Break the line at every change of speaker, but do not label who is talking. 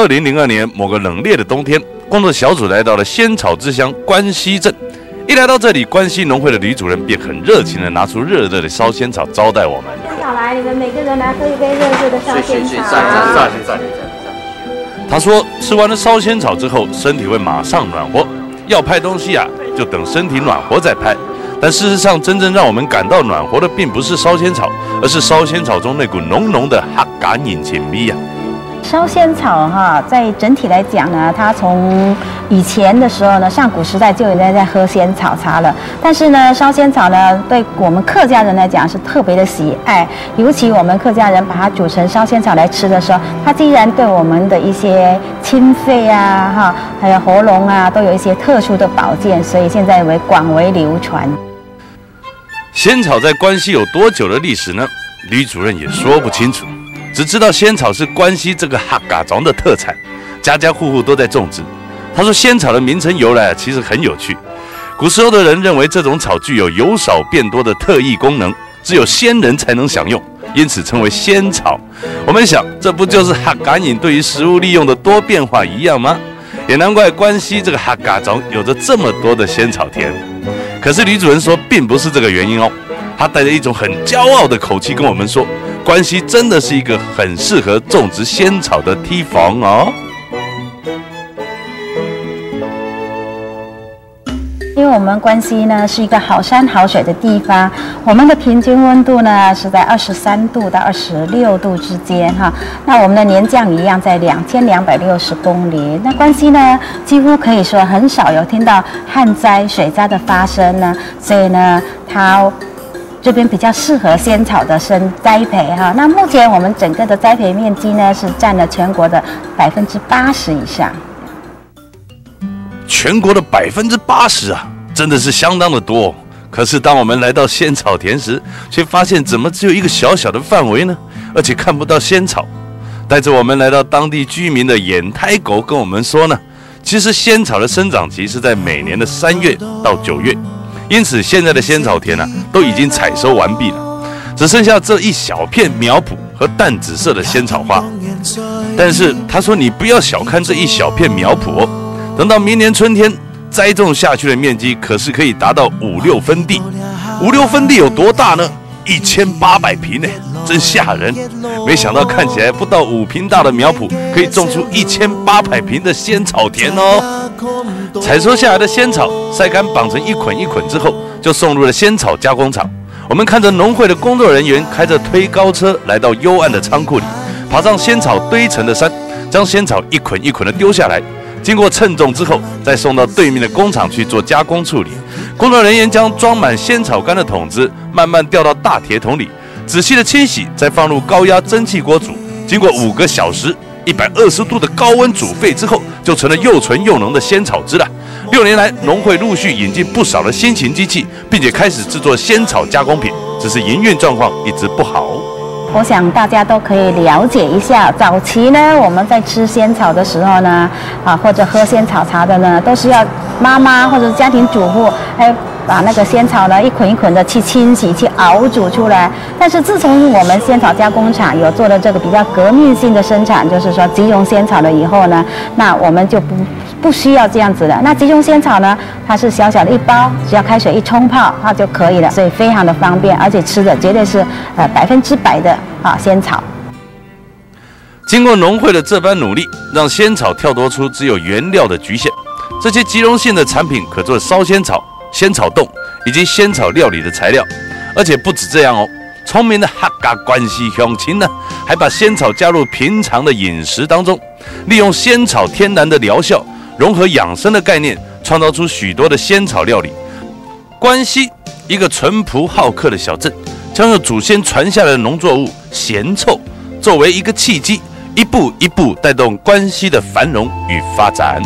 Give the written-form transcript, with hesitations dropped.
2002年某个冷冽的冬天，工作小组来到了仙草之乡关西镇。一来到这里，关西农会的吕主任便很热情地拿出热热的烧仙草招待我们。
仙草来，你们每个人来喝一杯热热的烧仙草。
他说，吃完了烧仙草之后，身体会马上暖和。要拍东西啊，就等身体暖和再拍。但事实上，真正让我们感到暖和的，并不是烧仙草，而是烧仙草中那股浓浓的哈嘎引前味呀。
烧仙草哈，在整体来讲呢，它从以前的时候呢，上古时代就有人在喝仙草茶了。但是呢，烧仙草呢，对我们客家人来讲是特别的喜爱，尤其我们客家人把它煮成烧仙草来吃的时候，它既然对我们的一些清肺啊，哈，还有喉咙啊，都有一些特殊的保健，所以现在广为流传。
仙草在关西有多久的历史呢？吕主任也说不清楚。只知道仙草是关西这个哈嘎庄的特产，家家户户都在种植。他说，仙草的名称由来其实很有趣。古时候的人认为这种草具有由少变多的特异功能，只有仙人才能享用，因此称为仙草。我们想，这不就是哈嘎饮对于食物利用的多变化一样吗？也难怪关西这个哈嘎庄有着这么多的仙草田。可是吕主任说，并不是这个原因哦。他带着一种很骄傲的口气跟我们说，关西真的是一个很适合种植仙草的地方哦。
因为我们关西呢是一个好山好水的地方，我们的平均温度呢是在23度到26度之间哈。那我们的年降雨量在2260公里。那关西呢几乎可以说很少有听到旱灾、水灾的发生呢，所以呢它这边比较适合仙草的栽培哈。那目前我们整个的栽培面积呢是占了全国的80%以上。
全国的80%啊，真的是相当的多。可是当我们来到仙草田时，却发现怎么只有一个小小的范围呢？而且看不到仙草。带着我们来到当地居民的眼胎狗跟我们说呢，其实仙草的生长期是在每年的3月到9月。因此，现在的仙草田都已经采收完毕了，只剩下这一小片苗圃和淡紫色的仙草花。但是他说，你不要小看这一小片苗圃哦，等到明年春天栽种下去的面积可是可以达到5-6分地。5-6分地有多大呢？1800坪呢，真吓人！没想到看起来不到5坪大的苗圃，可以种出1800坪的仙草田哦。采收下来的仙草晒干绑成一捆一捆之后，就送入了仙草加工厂。我们看着农会的工作人员开着推高车来到幽暗的仓库里，爬上仙草堆成的山，将仙草一捆一捆的丢下来。经过称重之后，再送到对面的工厂去做加工处理。工作人员将装满仙草干的桶子慢慢吊到大铁桶里，仔细的清洗，再放入高压蒸汽锅煮。经过5个小时，120度的高温煮沸之后，就成了又纯又浓的仙草汁了。6年来，农会陆续引进不少的新型机器，并且开始制作仙草加工品，只是营运状况一直不好。
我想大家都可以了解一下，早期呢我们在吃仙草的时候呢，或者喝仙草茶的呢，都是要妈妈或者家庭主妇把那个仙草呢一捆一捆的去清洗、去熬煮出来。但是自从我们仙草加工厂有做了这个比较革命性的生产，就是说即溶仙草了以后呢，那我们就不需要这样子了。那即溶仙草呢，它是小小的一包，只要开水一冲泡它就可以了，所以非常的方便，而且吃的绝对是100%的仙草。
经过农会的这般努力，让仙草跳脱出只有原料的局限。这些即溶性的产品可做烧仙草、仙草冻以及仙草料理的材料。而且不止这样哦，聪明的哈嘎关西乡亲呢，还把仙草加入平常的饮食当中，利用仙草天然的疗效，融合养生的概念，创造出许多的仙草料理。关西一个淳朴好客的小镇，将用祖先传下来的农作物咸臭作为一个契机，一步一步带动关西的繁荣与发展。